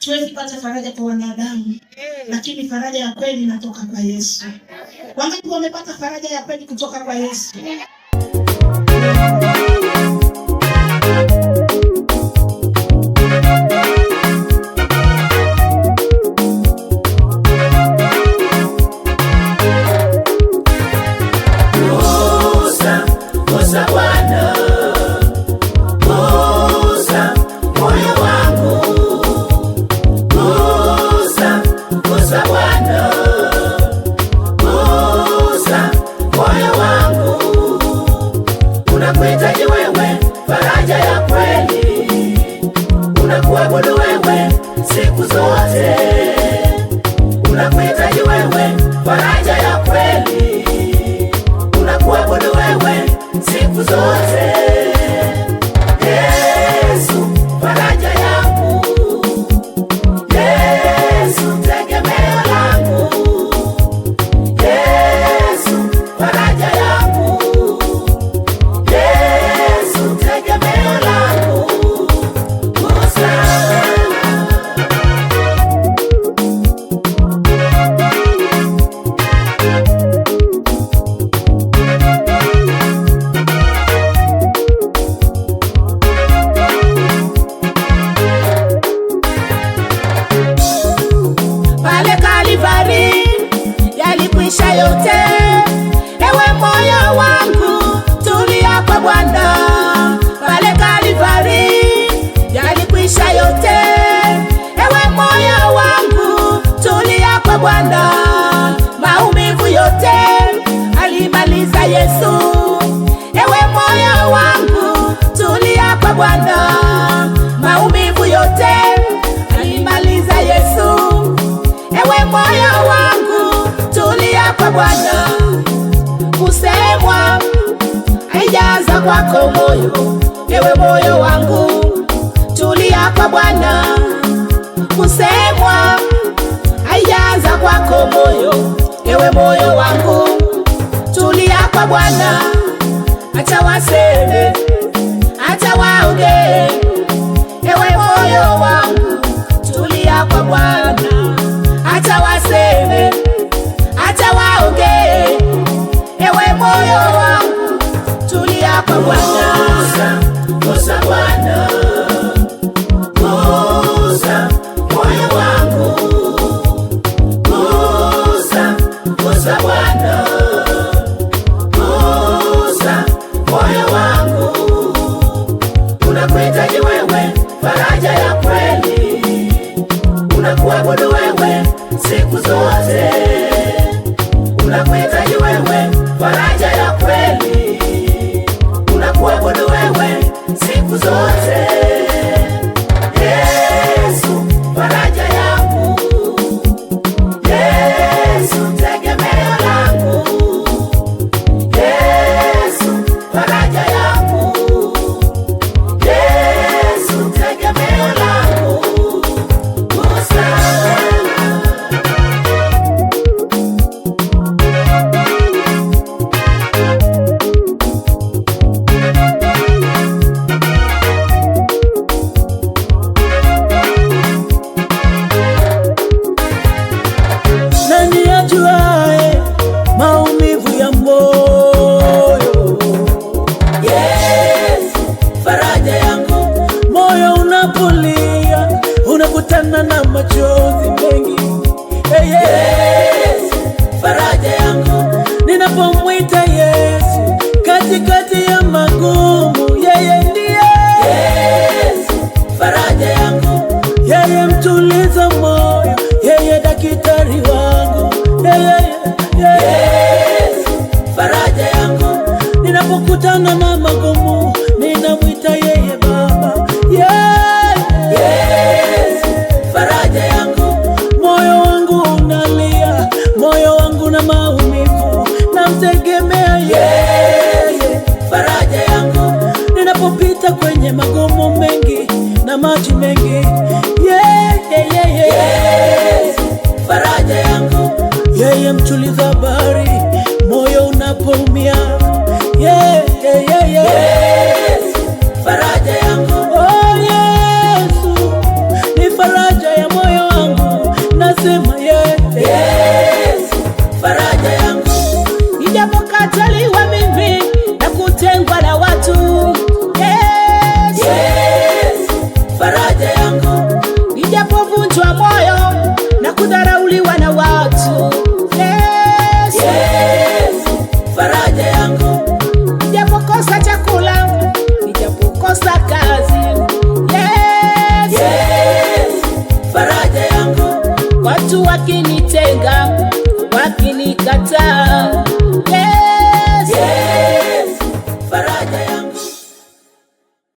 Siwezi pata faraja kwa wanadamu, lakini faraja ya kweli inatoka kwa Yesu. Wangapi wamepata faraja ya kweli kutoka kwa Yesu? Unakuhitaji wewe, faraja ya kweli. Unakuabudu wewe siku zote. Unakuhitaji wewe, faraja ya kweli. Unakuabudu wewe siku zote. Yesu, faraja yangu. Yesu, tegemeo langu. Yesu, faraja yangu. Yesu, tegemeo langu. Pale Kalvari yalikwisha yote. Ewe moyo wangu, tulia kwa Bwana. Pale Kalvari yalikwisha yote. Ewe moyo wangu, tulia kwa Bwana. Maumivu yote alimaliza Yesu. Ewe moyo wangu, tulia kwa Bwana. Maumivu yote alimaliza Yesu. Ewe moyo wangu, tulia kwa Bwana. Kusemwa haijaanza kwako moyo. Ewe moyo wangu, tulia kwa Bwana. Kusemwa haijaanza kwako moyo. Ewe moyo wangu, tulia kwa Bwana. Acha waseme, acha waongee. Ewe moyo wangu, tulia kwa Bwana. Acha waseme, acha waongee. Ewe moyo wangu, tulia kwa Bwana. Gusa Bwana, gusa moyo wangu. Gusa Bwana, gusa moyo wangu. Unakuhitaji wewe, faraja ya kweli. Unakuabudu wewe siku zote. Unakuhitaji wewe, faraja ya kweli. Unakuabudu wewe siku zote. Yesu, faraja yangu. Yesu, tegemeo langu. Yesu, faraja yangu. Yesu, tegemeo langu. Nani ajuae maumivu ya moyo? Yesu, faraja yangu. Moyo unapolia, unakutana na machozi mengi. Yesu, faraja yangu. Ninapomwita Yesu katikati ya magumu, yeye ndiye. Yesu, faraja yangu. Yeye mtuliza moyo, yeye daktari wangu. Yesu, faraja yangu. Ninapokutana na magumu, ninamwita yeye Baba. Yesu, faraja yangu. Moyo wangu unalia, moyo wangu na maumivu, namtegemea yeye, faraja yangu. ninapopita kwenye magumu mengi na maji mengi. Yesu, faraja yangu. Yeye mtuliza bahari, moyo unapoumia. Yesu, faraja yangu. Oh Yesu, ni faraja ya moyo